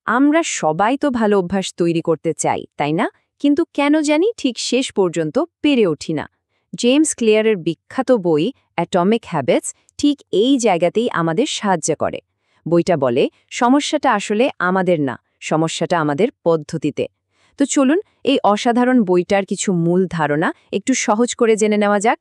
আমরা সবাই তো ভালো অভ্যাস তৈরি করতে চাই, তাই না? কিন্তু কেন জানি ঠিক শেষ পর্যন্ত পেরে উঠি না। জেমস ক্লিয়ারের বিখ্যাত বই অ্যাটমিক হ্যাবিটস ঠিক এই জায়গাতেই আমাদের সাহায্য করে। বইটা বলে সমস্যাটা আসলে আমাদের না, সমস্যাটা আমাদের পদ্ধতিতে। তো চলুন এই অসাধারণ বইটার কিছু মূল ধারণা একটু সহজ করে জেনে নেওয়া যাক।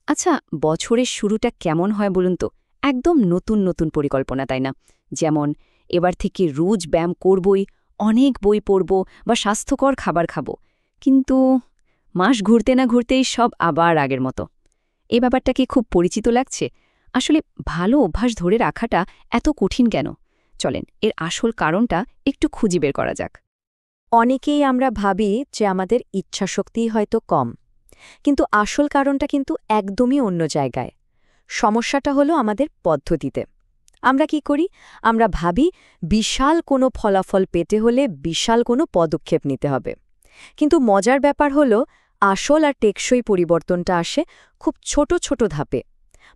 আচ্ছা, বছরের শুরুটা কেমন হয় বলুন তো? একদম নতুন নতুন পরিকল্পনা, তাই না? যেমন এবার থেকে রোজ ব্যায়াম করবই, অনেক বই পড়ব বা স্বাস্থ্যকর খাবার খাবো। কিন্তু মাস ঘুরতে না ঘুরতেই সব আবার আগের মতো। এই ব্যাপারটা কি খুব পরিচিত লাগছে? আসলে ভালো অভ্যাস ধরে রাখাটা এত কঠিন কেন? চলেন এর আসল কারণটা একটু খুঁজে বের করা যাক। অনেকেই আমরা ভাবি যে আমাদের ইচ্ছাশক্তিই হয়তো কম, কিন্তু আসল কারণটা কিন্তু একদমই অন্য জায়গায়। সমস্যাটা হলো আমাদের পদ্ধতিতে। আমরা কি করি? আমরা ভাবি বিশাল কোনো ফলাফল পেতে হলে বিশাল কোনো পদক্ষেপ নিতে হবে। কিন্তু মজার ব্যাপার হলো আসল আর টেকসই পরিবর্তনটা আসে খুব ছোট ছোট ধাপে,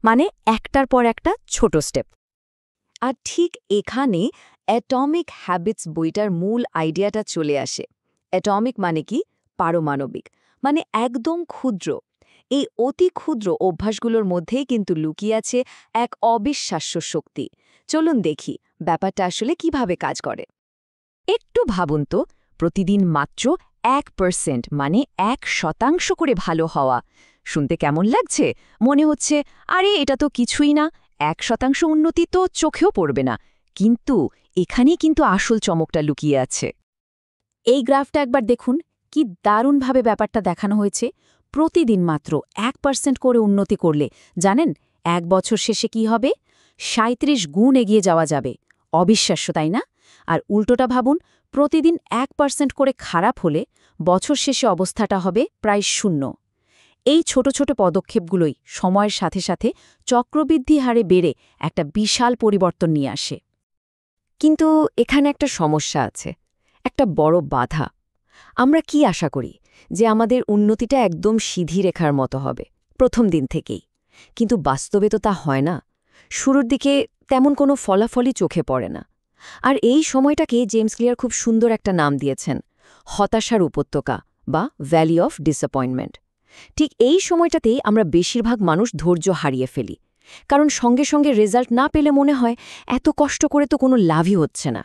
মানে একটার পর একটা ছোট স্টেপ। আর ঠিক এখানে অ্যাটমিক হ্যাবিটস বইটার মূল আইডিয়াটা চলে আসে। অ্যাটমিক মানে কি? পারমাণবিক, মানে একদম ক্ষুদ্র। এই অতি ক্ষুদ্র অভ্যাসগুলোর মধ্যেই কিন্তু লুকিয়ে আছে এক অবিশ্বাস্য শক্তি। চলুন দেখি ব্যাপারটা আসলে কিভাবে কাজ করে। একটু ভাবুন তো, প্রতিদিন মাত্র 1% মানে 1% করে ভালো হওয়া। শুনতে কেমন লাগছে? মনে হচ্ছে আরে এটা তো কিছুই না, 1% উন্নতি তো চোখেও পড়বে না। কিন্তু এখানেই কিন্তু আসল চমকটা লুকিয়ে আছে। এই গ্রাফটা একবার দেখুন, কি দারুণভাবে ব্যাপারটা দেখানো হয়েছে। প্রতিদিন মাত্র 1% করে উন্নতি করলে জানেন 1 বছর শেষে কি হবে? 37 গুণ এগিয়ে যাওয়া যাবে। অবিশ্বাস্য, তাই না? আর উল্টোটা ভাবুন, প্রতিদিন 1% করে খারাপ হলে বছর শেষে অবস্থাটা হবে প্রায় শূন্য। এই ছোট ছোট পদক্ষেপগুলোই সময়ের সাথে সাথে চক্রবৃদ্ধি হারে বেড়ে একটা বিশাল পরিবর্তন নিয়ে আসে। কিন্তু এখানে একটা সমস্যা আছে, একটা বড় বাধা। আমরা কি আশা করি? যে আমাদের উন্নতিটা একদম সিধি রেখার মতো হবে প্রথম দিন থেকেই। কিন্তু বাস্তবে তো তা হয় না। শুরুর দিকে তেমন কোনো ফলাফলই চোখে পড়ে না। আর এই সময়টাকে জেমস ক্লিয়ার খুব সুন্দর একটা নাম দিয়েছেন, হতাশার উপত্যকা বা ভ্যালি অফ ডিসঅ্যাপয়েন্টমেন্ট। ঠিক এই সময়টাতেই আমরা বেশিরভাগ মানুষ ধৈর্য হারিয়ে ফেলি। কারণ সঙ্গে সঙ্গে রেজাল্ট না পেলে মনে হয় এত কষ্ট করে তো কোনো লাভই হচ্ছে না।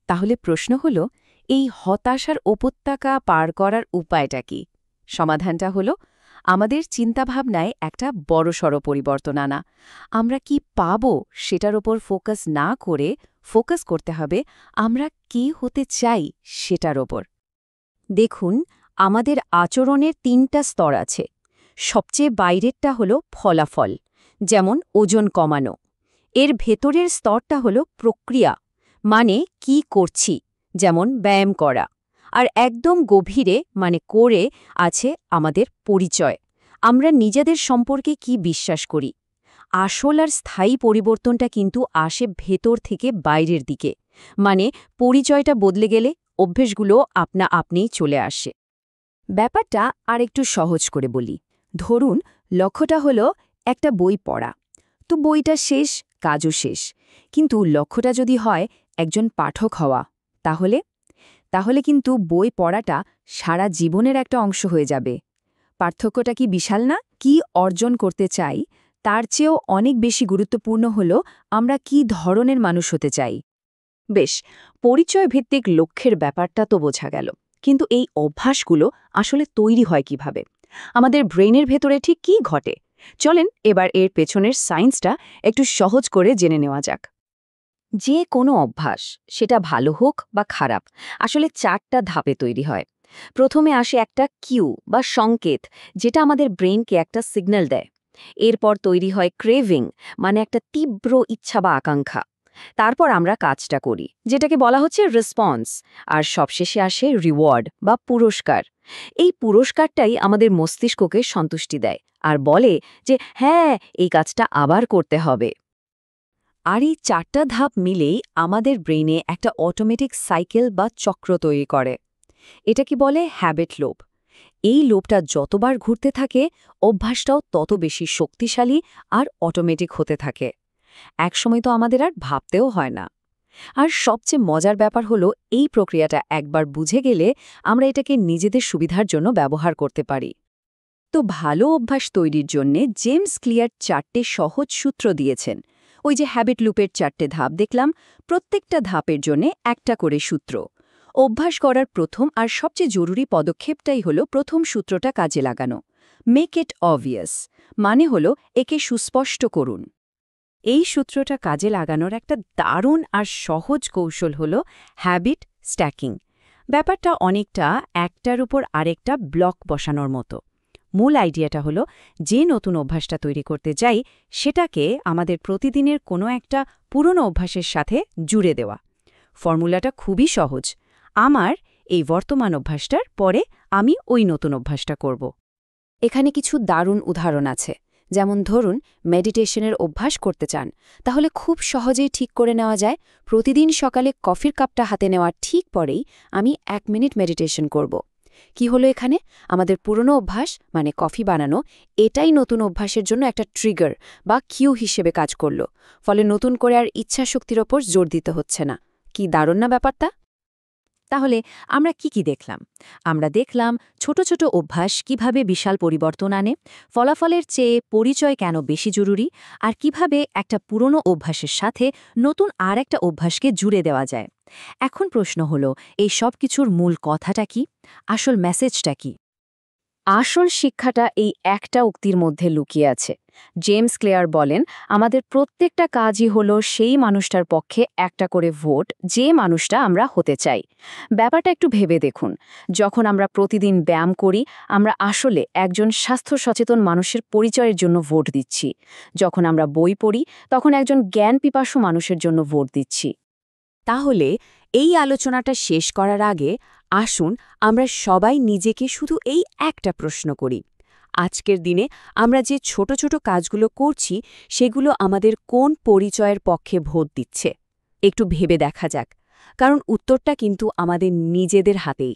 তাহলে প্রশ্ন হলো, এই হতাশার উপত্যকা পার করার উপায়টা কি? সমাধানটা হলো আমাদের চিন্তাভাবনায় একটা বড়সড় পরিবর্তন আনা। আমরা কি পাব সেটার ওপর ফোকাস না করে ফোকাস করতে হবে আমরা কি হতে চাই সেটার ওপর। দেখুন, আমাদের আচরণের ৩টা স্তর আছে। সবচেয়ে বাইরেরটা হলো ফলাফল, যেমন ওজন কমানো। এর ভেতরের স্তরটা হলো প্রক্রিয়া, মানে কি করছি, যেমন ব্যায়াম করা। আর একদম গভীরে মানে করে আছে আমাদের পরিচয়। আমরা নিজেদের সম্পর্কে কি বিশ্বাস করি। আসল আর স্থায়ী পরিবর্তনটা কিন্তু আসে ভেতর থেকে বাইরের দিকে, মানে পরিচয়টা বদলে গেলে অভ্যেসগুলো আপনা আপনিই চলে আসে। ব্যাপারটা আর একটু সহজ করে বলি। ধরুন লক্ষ্যটা হলো একটা বই পড়া। তো বইটা শেষ, কাজও শেষ। কিন্তু লক্ষ্যটা যদি হয় একজন পাঠক হওয়া, তাহলে তাহলে কিন্তু বই পড়াটা সারা জীবনের একটা অংশ হয়ে যাবে। পার্থক্যটা কি বিশাল না? কি অর্জন করতে চাই তার চেয়েও অনেক বেশি গুরুত্বপূর্ণ হলো আমরা কি ধরনের মানুষ হতে চাই। বেশ, পরিচয় ভিত্তিক লক্ষ্যের ব্যাপারটা তো বোঝা গেল। কিন্তু এই অভ্যাসগুলো আসলে তৈরি হয় কিভাবে? আমাদের ব্রেইনের ভেতরে ঠিক কী ঘটে? চলেন এবার এর পেছনের সায়েন্সটা একটু সহজ করে জেনে নেওয়া যাক। যে কোনো অভ্যাস, সেটা ভালো হোক বা খারাপ, আসলে 4টা ধাপে তৈরি হয়। প্রথমে আসে একটা কিউ বা সংকেত, যেটা আমাদের ব্রেইনকে একটা সিগন্যাল দেয়। এরপর তৈরি হয় ক্রেভিং, মানে একটা তীব্র ইচ্ছা বা আকাঙ্ক্ষা। তারপর আমরা কাজটা করি, যেটাকে বলা হচ্ছে রেসপন্স। আর সবশেষে আসে রিওয়ার্ড বা পুরস্কার। এই পুরস্কারটাই আমাদের মস্তিষ্ককে সন্তুষ্টি দেয় আর বলে যে হ্যাঁ, এই কাজটা আবার করতে হবে। আর এই 4টা ধাপ মিলেই আমাদের ব্রেইনে একটা অটোমেটিক সাইকেল বা চক্র তৈরি করে। এটাকে বলে হ্যাবিট লুপ। এই লুপটা যতবার ঘুরতে থাকে অভ্যাসটাও তত বেশি শক্তিশালী আর অটোমেটিক হতে থাকে। একসময় তো আমাদের আর ভাবতেও হয় না। আর সবচেয়ে মজার ব্যাপার হলো এই প্রক্রিয়াটা একবার বুঝে গেলে আমরা এটাকে নিজেদের সুবিধার জন্য ব্যবহার করতে পারি। তো ভালো অভ্যাস তৈরির জন্যে জেমস ক্লিয়ার 4টে সহজ সূত্র দিয়েছেন। ওই যে হ্যাবিট লুপের 4টে ধাপ দেখলাম, প্রত্যেকটা ধাপের জন্যে একটা করে সূত্র। অভ্যাস করার প্রথম আর সবচেয়ে জরুরি পদক্ষেপটাই হলো প্রথম সূত্রটা কাজে লাগানো। মেক ইট অবভিয়াস, মানে হলো একে সুস্পষ্ট করুন। এই সূত্রটা কাজে লাগানোর একটা দারুণ আর সহজ কৌশল হল হ্যাবিট স্ট্যাকিং। ব্যাপারটা অনেকটা একটার উপর আরেকটা ব্লক বসানোর মতো। মূল আইডিয়াটা হলো যে নতুন অভ্যাসটা তৈরি করতে যাই সেটাকে আমাদের প্রতিদিনের কোনো একটা পুরনো অভ্যাসের সাথে জুড়ে দেওয়া। ফর্মুলাটা খুবই সহজ। আমার এই বর্তমান অভ্যাসটার পরে আমি ওই নতুন অভ্যাসটা করব। এখানে কিছু দারুণ উদাহরণ আছে। যেমন ধরুন, মেডিটেশনের অভ্যাস করতে চান, তাহলে খুব সহজেই ঠিক করে নেওয়া যায় প্রতিদিন সকালে কফির কাপটা হাতে নেওয়ার ঠিক পরেই আমি 1 মিনিট মেডিটেশন করব। কি হলো এখানে? আমাদের পুরনো অভ্যাস মানে কফি বানানো, এটাই নতুন অভ্যাসের জন্য একটা ট্রিগার বা কিউ হিসেবে কাজ করল। ফলে নতুন করে আর ইচ্ছাশক্তির ওপর জোর দিতে হচ্ছে না। কি দারুণ না ব্যাপারটা? তাহলে আমরা কি দেখলাম? আমরা দেখলাম ছোট ছোট অভ্যাস কিভাবে বিশাল পরিবর্তন আনে, ফলাফলের চেয়ে পরিচয় কেন বেশি জরুরি, আর কিভাবে একটা পুরনো অভ্যাসের সাথে নতুন আর একটা অভ্যাসকে জুড়ে দেওয়া যায়। এখন প্রশ্ন হলো, এই সব কিছুর মূল কথাটা কি? আসল মেসেজটা কি? আসল শিক্ষাটা এই একটা উক্তির মধ্যে লুকিয়ে আছে। জেমস ক্লেয়ার বলেন, আমাদের প্রত্যেকটা কাজই হলো সেই মানুষটার পক্ষে একটা করে ভোট, যে মানুষটা আমরা হতে চাই। ব্যাপারটা একটু ভেবে দেখুন, যখন আমরা প্রতিদিন ব্যায়াম করি, আমরা আসলে একজন স্বাস্থ্য সচেতন মানুষের পরিচয়ের জন্য ভোট দিচ্ছি। যখন আমরা বই পড়ি, তখন একজন জ্ঞান পিপাসু মানুষের জন্য ভোট দিচ্ছি। তাহলে এই আলোচনাটা শেষ করার আগে আসুন আমরা সবাই নিজেকে শুধু এই একটা প্রশ্ন করি। আজকের দিনে আমরা যে ছোট ছোট কাজগুলো করছি সেগুলো আমাদের কোন পরিচয়ের পক্ষে ভোট দিচ্ছে? একটু ভেবে দেখা যাক, কারণ উত্তরটা কিন্তু আমাদের নিজেদের হাতেই।